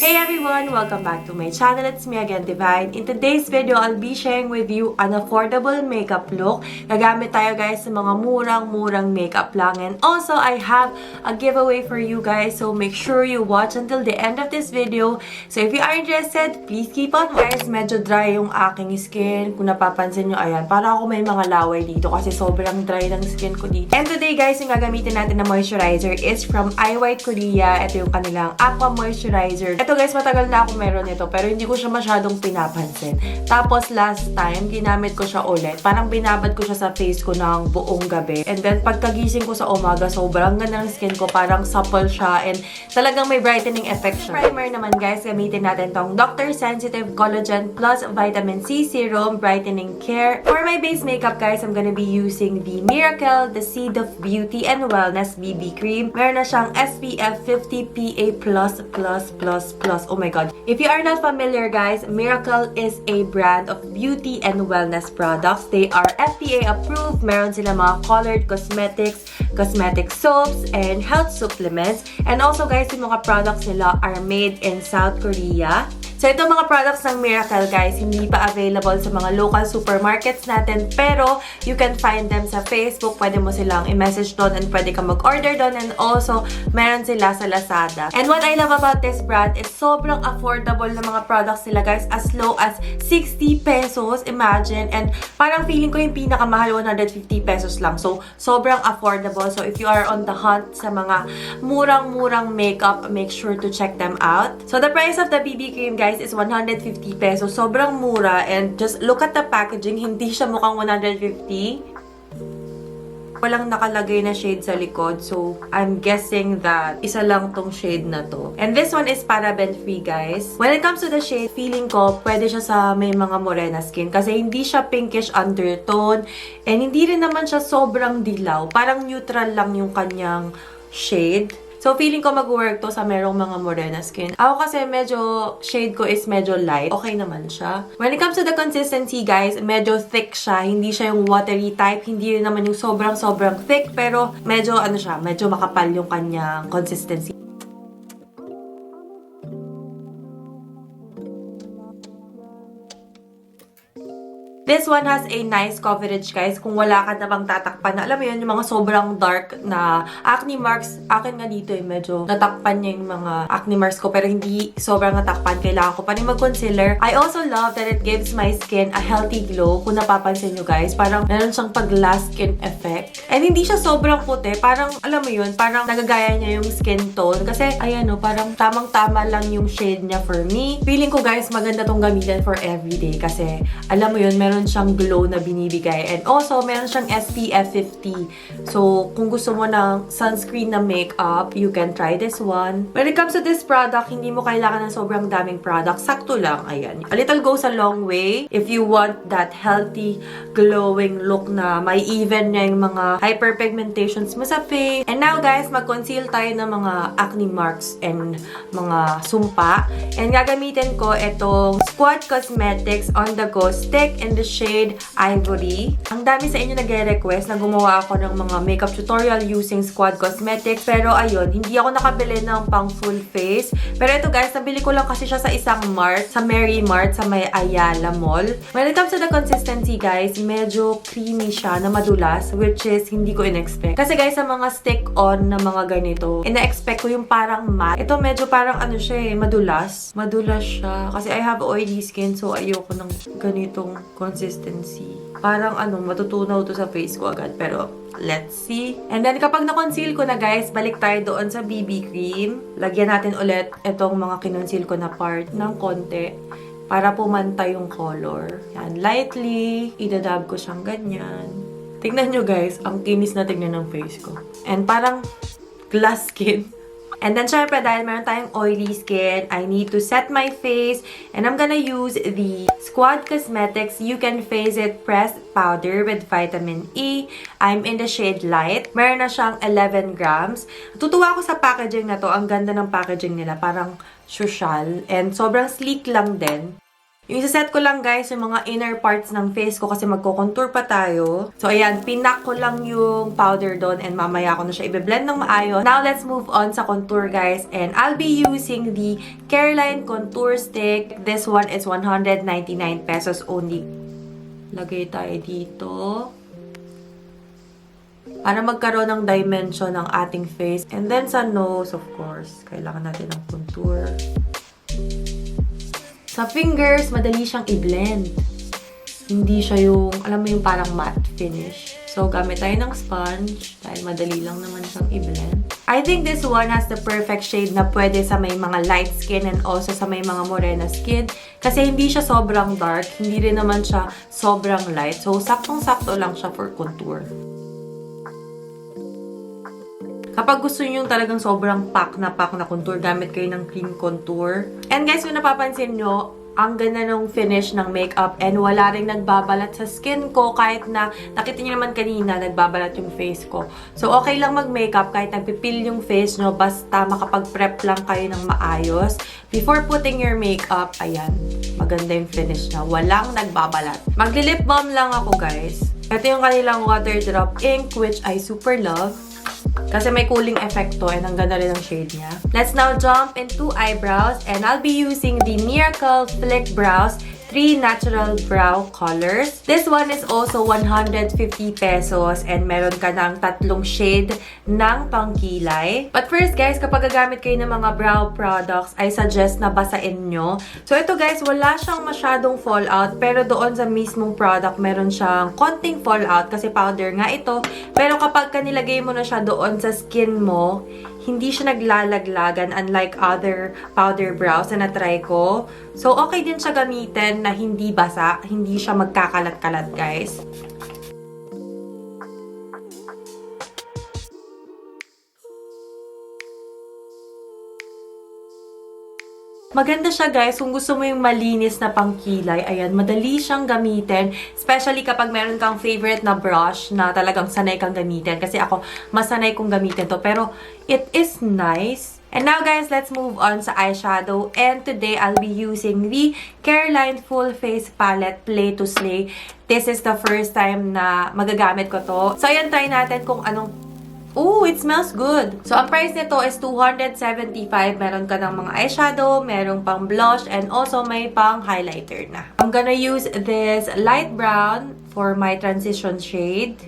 Hey everyone! Welcome back to my channel. It's me again, Divine. In today's video, I'll be sharing with you an affordable makeup look. Gagamit tayo guys sa mga murang-murang makeup lang. And also, I have a giveaway for you guys. So make sure you watch until the end of this video. So if you are interested, please keep on. Guys, medyo dry yung aking skin. Kung napapansin nyo, ayan. Para ako may mga laway dito kasi sobrang dry ng skin ko dito. And today guys, yung gagamitin natin na moisturizer is from iwhite Korea. Ito yung kanilang aqua moisturizer. Ito guys, matagal na ako meron nito pero hindi ko siya masyadong pinapansin. Tapos last time, ginamit ko siya ulit. Parang binabad ko siya sa face ko ng buong gabi. And then pagkagising ko sa umaga, sobrang ganda ng skin ko. Parang supple siya and talagang may brightening effect siya. Primer naman guys, gamitin natin tong Dr. Sensitive Collagen Plus Vitamin C Serum Brightening Care. For my base makeup guys, I'm gonna be using the Miracle, the Seed of Beauty and Wellness BB Cream. Meron na siyang SPF 50 PA+++++. Oh my god. If you are not familiar guys, Miracle is a brand of beauty and wellness products. They are FDA approved. Meron sila mga colored cosmetics, cosmetic soaps, and health supplements. And also guys, yung mga products nila are made in South Korea. So, itong mga products ng Miracle, guys, hindi pa available sa mga local supermarkets natin. Pero, you can find them sa Facebook. Pwede mo silang i-message doon and pwede ka mag-order doon. And also, meron sila sa Lazada. And what I love about this brand is sobrang affordable na mga products nila, guys. As low as 60 pesos. Imagine. And parang feeling ko yung pinakamahal, 150 pesos lang. So, sobrang affordable. So, if you are on the hunt sa mga murang-murang makeup, make sure to check them out. So, the price of the BB cream, guys, is 150 pesos. Sobrang mura. And just look at the packaging. Hindi siya mukhang 150. Walang nakalagay na shade sa likod. So, I'm guessing that isa lang tong shade na to. And this one is paraben-free, guys. When it comes to the shade, feeling ko, pwede siya sa may mga morena skin. Kasi hindi siya pinkish undertone. And hindi rin naman siya sobrang dilaw. Parang neutral lang yung kanyang shade. So, feeling ko mag-work to sa merong mga morena skin. Ako kasi medyo, shade ko is medyo light. Okay naman siya. When it comes to the consistency, guys, medyo thick siya. Hindi siya yung watery type. Hindi rin naman yung sobrang thick. Pero, medyo, ano siya, medyo makapal yung kanyang consistency. This one has a nice coverage, guys. Kung wala ka na bang tatakpan na, alam mo yun, yung mga sobrang dark na acne marks. Akin nga dito medyo natakpan niya yung mga acne marks ko, pero hindi sobrang natakpan. Kailangan ko pa rin mag-concealer. I also love that it gives my skin a healthy glow. Kung napapansin nyo, guys, parang meron siyang pag-glass skin effect. And hindi siya sobrang puti. Parang, alam mo yun, parang nagagaya niya yung skin tone. Kasi, ayan o, parang tamang-tama lang yung shade niya for me. Feeling ko, guys, maganda tong gamitin for everyday. Kasi, alam mo yun, meron siyang glow na binibigay. And also, meron siyang SPF 50. So, kung gusto mo ng sunscreen na makeup, you can try this one. When it comes to this product, hindi mo kailangan ng sobrang daming product. Sakto lang. Ayan. A little goes a long way if you want that healthy, glowing look na may even na yung mga hyperpigmentations mo sa face. And now, guys, mag-conceal tayo ng mga acne marks and mga sumpa. And gagamitin ko itong Squad Cosmetics On The Go Stick in the shade Ivory. Ang dami sa inyo nagre-request na gumawa ako ng mga makeup tutorial using Squad Cosmetics. Pero ayun, hindi ako nakabili ng pang full face. Pero ito guys, nabili ko lang kasi siya sa isang mart, sa Mary Mart, sa may Ayala Mall. When it comes to the consistency guys, medyo creamy siya na madulas, which is hindi ko in-expect. Kasi guys, sa mga stick-on na mga ganito, ina-expect ko yung parang matte. Ito medyo parang ano siya eh, madulas. Madulas siya. Kasi I have oily skin, so ayoko ng ganitong consistency. Parang ano, matutunaw to sa face ko agad. Pero, let's see. And then, kapag na-conceal ko na guys, balik tayo doon sa BB cream. Lagyan natin ulit itong mga kinonceal ko na part ng konti para pumantay yung color. Yan, lightly. Idadab ko siyang ganyan. Tignan nyo guys, ang kinis na tignan ng face ko. And parang glass skin. And then, syempre, dahil meron tayong oily skin, I need to set my face. And I'm gonna use the Squad Cosmetics You Can Face It Pressed Powder with Vitamin E. I'm in the shade Light. Meron na siyang 11 grams. Tutuwa ako sa packaging na to. Ang ganda ng packaging nila. Parang social. And sobrang sleek lang din. Yung isa-set ko lang guys, yung mga inner parts ng face ko kasi magko-contour pa tayo. So ayan, pinak ko lang yung powder doon and mamaya ko na siya i-blend ng maayos. Now let's move on sa contour guys, and I'll be using the Careline contour stick. This one is 199 pesos only. Lagay tayo dito para magkaroon ng dimension ng ating face. And then sa nose, of course, kailangan natin ng contour. Sa fingers, madali siyang i-blend. Hindi siya yung, alam mo yung parang matte finish. So, gamit tayo ng sponge dahil madali lang naman siyang i-blend. I think this one has the perfect shade na pwede sa may mga light skin and also sa may mga morena skin. Kasi hindi siya sobrang dark, hindi rin naman siya sobrang light. So, saktong-sakto lang siya for contour. Kapag gusto nyo yung talagang sobrang pack na contour, gamit kayo ng cream contour. And guys, kung napapansin nyo, ang ganda ng finish ng makeup and wala rin nagbabalat sa skin ko kahit na, nakita nyo naman kanina, nagbabalat yung face ko. So, okay lang mag-makeup kahit nagpipil yung face nyo, basta makapag-prep lang kayo ng maayos. Before putting your makeup, ayan, maganda yung finish na. Walang nagbabalat. Magli-lip balm lang ako, guys. Ito yung kanilang waterdrop ink, which I super love. Kasi may cooling effect to and ang ganda rin ng shade niya. Let's now jump into eyebrows and I'll be using the Miracle Flick Brows 3 natural brow colors. This one is also 150 pesos and meron ka ng 3 shade ng pangkilay. But first guys, kapag gagamit kayo ng mga brow products, I suggest na basain nyo. So ito guys, wala siyang masyadong fallout pero doon sa mismong product, meron siyang konting fallout kasi powder nga ito. Pero kapag nilagay mo na siya doon sa skin mo, hindi siya naglalaglagan unlike other powder brows na na-try ko. So, okay din siya gamitin na hindi basa, hindi siya magkakalat-kalat, guys. Maganda siya guys, kung gusto mo yung malinis na pangkilay, ayan, madali siyang gamitin. Especially kapag meron kang favorite na brush na talagang sanay kang gamitin. Kasi ako, masanay kong gamitin to. Pero, it is nice. And now guys, let's move on sa eyeshadow. And today, I'll be using the Careline Full Face Palette Play to Slay. This is the first time na magagamit ko to. So, ayan, try natin kung anong... Ooh, it smells good. So, ang price nito is 275. Meron ka ng mga eyeshadow, meron pang blush, and also may pang highlighter na. I'm gonna use this light brown for my transition shade.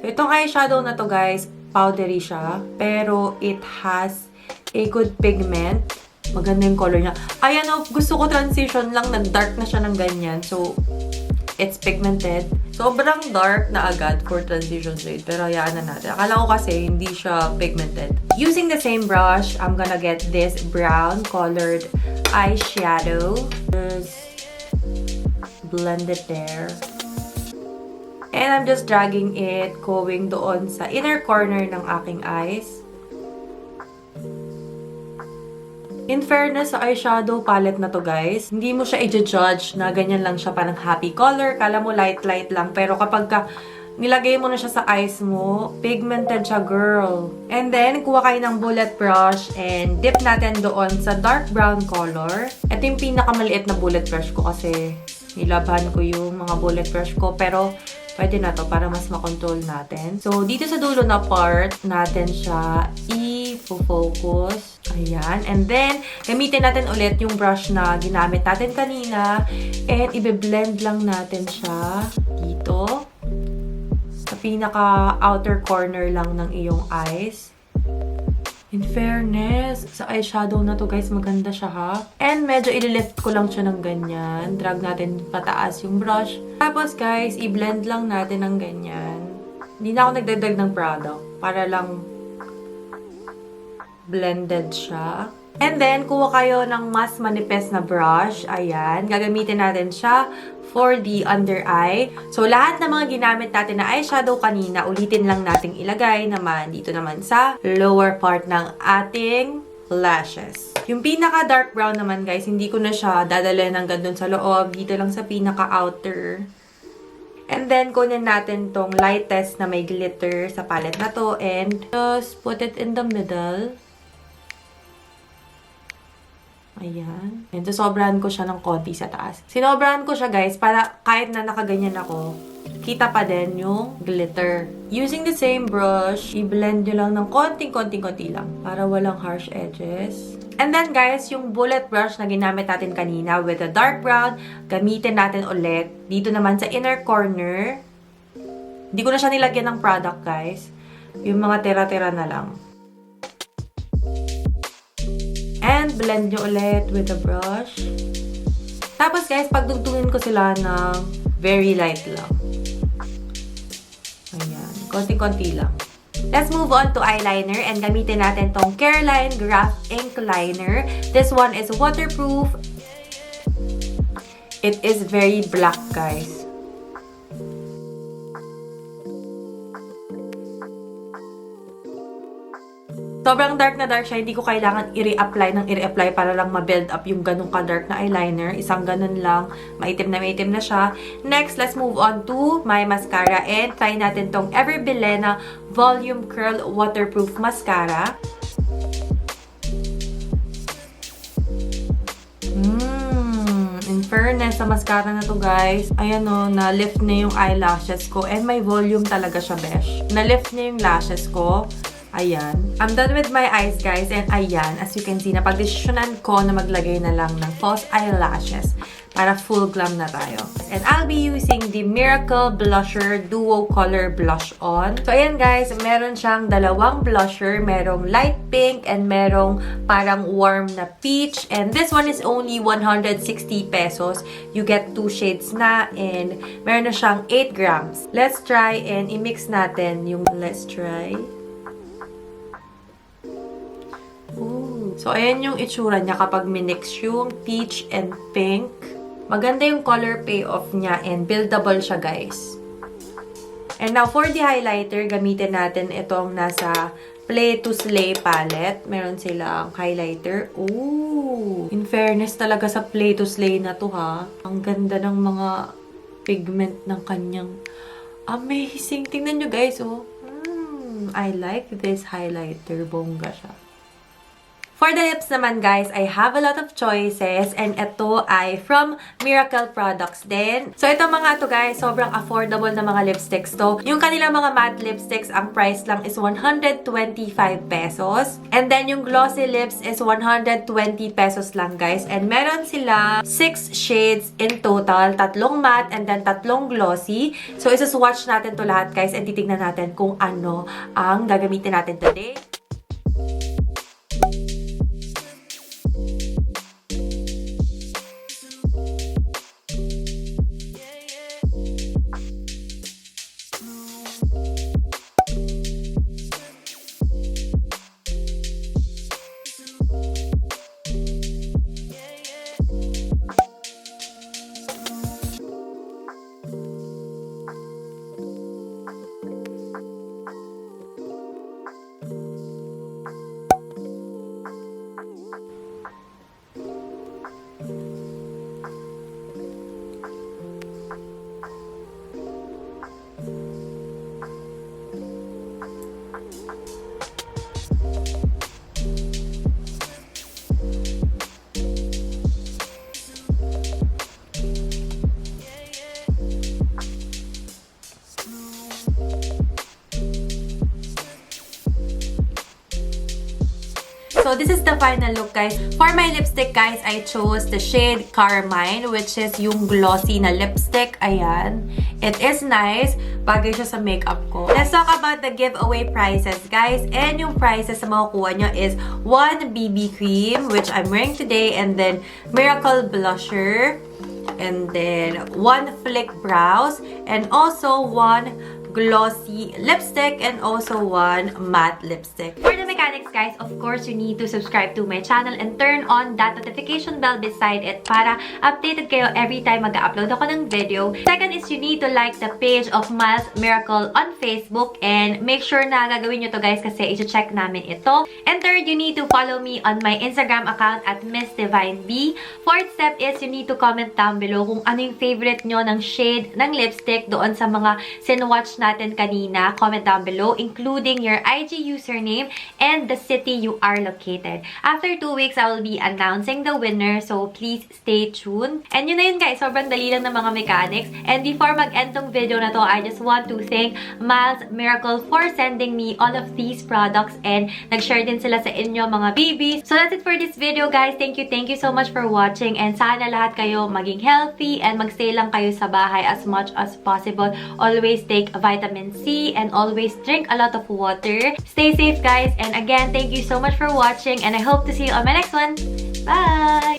So, itong eyeshadow na to guys, powdery siya, pero it has a good pigment. Maganda yung color niya. Ayan o, gusto ko transition lang, nag-dark na siya ng ganyan. So, it's pigmented. Sobrang dark na agad for transition shade. Pero hayaan na natin. Akala ko kasi hindi siya pigmented. Using the same brush, I'm gonna get this brown colored eyeshadow. Just blend it there. And I'm just dragging it, going doon sa inner corner ng aking eyes. In fairness, sa eyeshadow palette na to guys, hindi mo siya i-judge na ganyan lang siya parang happy color. Kala mo light lang. Pero kapag nilagay mo na siya sa eyes mo, pigmented siya, girl. And then, kuha kayo ng bullet brush and dip natin doon sa dark brown color. Ito yung pinakamaliit na bullet brush ko kasi nilabhan ko yung mga bullet brush ko. Pero, pwede na to para mas makontrol natin. So, dito sa dulo na part, natin siya i-focus. Ayan. And then, gamitin natin ulit yung brush na ginamit natin kanina. And, i-blend lang natin siya dito. Sa pinaka-outer corner lang ng iyong eyes. In fairness, sa eyeshadow na to guys, maganda siya ha. And medyo i-lift ko lang siya ng ganyan. Drag natin pataas yung brush. Tapos guys, i-blend lang natin ng ganyan. Hindi na ako nagdagdag ng product. Para lang blended siya. And then, kuha kayo ng mas manipis na brush. Ayan. Gagamitin natin siya for the under eye. So, lahat ng mga ginamit natin na eyeshadow kanina, ulitin lang nating ilagay naman dito naman sa lower part ng ating lashes. Yung pinaka-dark brown naman, guys, hindi ko na siya dadalhin hanggang dun sa loob. Dito lang sa pinaka-outer. And then, kunin natin tong lightest na may glitter sa palette na to. And just put it in the middle. Ayan. And so, sobrahan ko siya ng konti sa taas. Sinobrahan ko siya, guys, para kahit na nakaganyan ako, kita pa din yung glitter. Using the same brush, i-blend nyo lang ng konting-konti lang para walang harsh edges. And then, guys, yung bullet brush na ginamit natin kanina with a dark brown, gamitin natin ulit. Dito naman sa inner corner. Hindi ko na siya nilagyan ng product, guys. Yung mga tira-tira na lang. And blend nyo ulit with the brush. Tapos, guys, pagdugtungin ko sila ng very light lang. Ayan. Konti-konti lang. Let's move on to eyeliner and gamitin natin tong Careline Graph Ink Liner. This one is waterproof. It is very black, guys. Sobrang dark na dark siya. Hindi ko kailangan i-reapply para lang ma-build up yung ganun ka-dark na eyeliner. Isang ganun lang. Maitim na siya. Next, let's move on to my mascara. And try natin tong Everbilena Volume Curl Waterproof Mascara. In fairness, sa mascara na to, guys, ayan o, na-lift na yung eyelashes ko. And may volume talaga siya, besh. Na-lift na yung lashes ko. Ayan. I'm done with my eyes, guys. And ayan, as you can see, napag-desisyonan ko na maglagay na lang ng false eyelashes para full glam na tayo. And I'll be using the Miracle Blusher Duo Color Blush On. So, ayan, guys, meron siyang dalawang blusher. Merong light pink and merong parang warm na peach. And this one is only 160 pesos. You get 2 shades na and meron na siyang 8 grams. Let's try and i-mix natin yung So, ayan yung itsura niya kapag minix yung peach and pink. Maganda yung color payoff niya and buildable siya, guys. And now, for the highlighter, gamitin natin itong nasa Play to Slay palette. Meron silang highlighter. Ooh! In fairness talaga sa Play to Slay na to, ha. Ang ganda ng mga pigment ng kanyang amazing. Tingnan nyo, guys, oh. I like this highlighter. Bongga siya. For the lips naman, guys, I have a lot of choices and ito ay from Miracle Products din. So, ito mga to, guys, sobrang affordable na mga lipsticks to. Yung kanilang mga matte lipsticks, ang price lang is 125 pesos. And then, yung glossy lips is 120 pesos lang, guys. And meron sila 6 shades in total, 3 matte and then 3 glossy. So, isa-swatch natin to lahat, guys, and titignan natin kung ano ang gagamitin natin today. So, this is the final look, guys. For my lipstick, guys, I chose the shade Carmine, which is yung glossy na lipstick. Ayan. It is nice. Bagay siya sa makeup ko. Let's talk about the giveaway prices, guys. And yung prices na makukuha nyo is 1 BB cream, which I'm wearing today, and then Miracle Blusher, and then 1 fleek brows, and also 1 glossy lipstick, and also 1 matte lipstick. For the mechanics, guys, of course, you need to subscribe to my channel and turn on that notification bell beside it para updated kayo every time mag-upload ako ng video. Second is you need to like the page of Miles Miracle on Facebook and make sure na gagawin nyo to, guys, kasi i-check namin ito. And third, you need to follow me on my Instagram account at Miss Divine B. Fourth step is you need to comment down below kung ano yung favorite nyo ng shade ng lipstick doon sa mga sinwatch natin kanina. Comment down below, including your IG username and the city you are located. After 2 weeks, I will be announcing the winner, so please stay tuned. And yun na yun guys, sobrang dali lang ng mga mechanics. And before mag-end tong video na to, I just want to thank Miles Miracle for sending me all of these products and nag-share din sila sa inyo mga babies. So that's it for this video guys. Thank you so much for watching, and sana lahat kayo maging healthy and magstay lang kayo sa bahay as much as possible. Always take vitamin C and always drink a lot of water. Stay safe guys, and again, thank you so much for watching, and I hope to see you on my next one. Bye!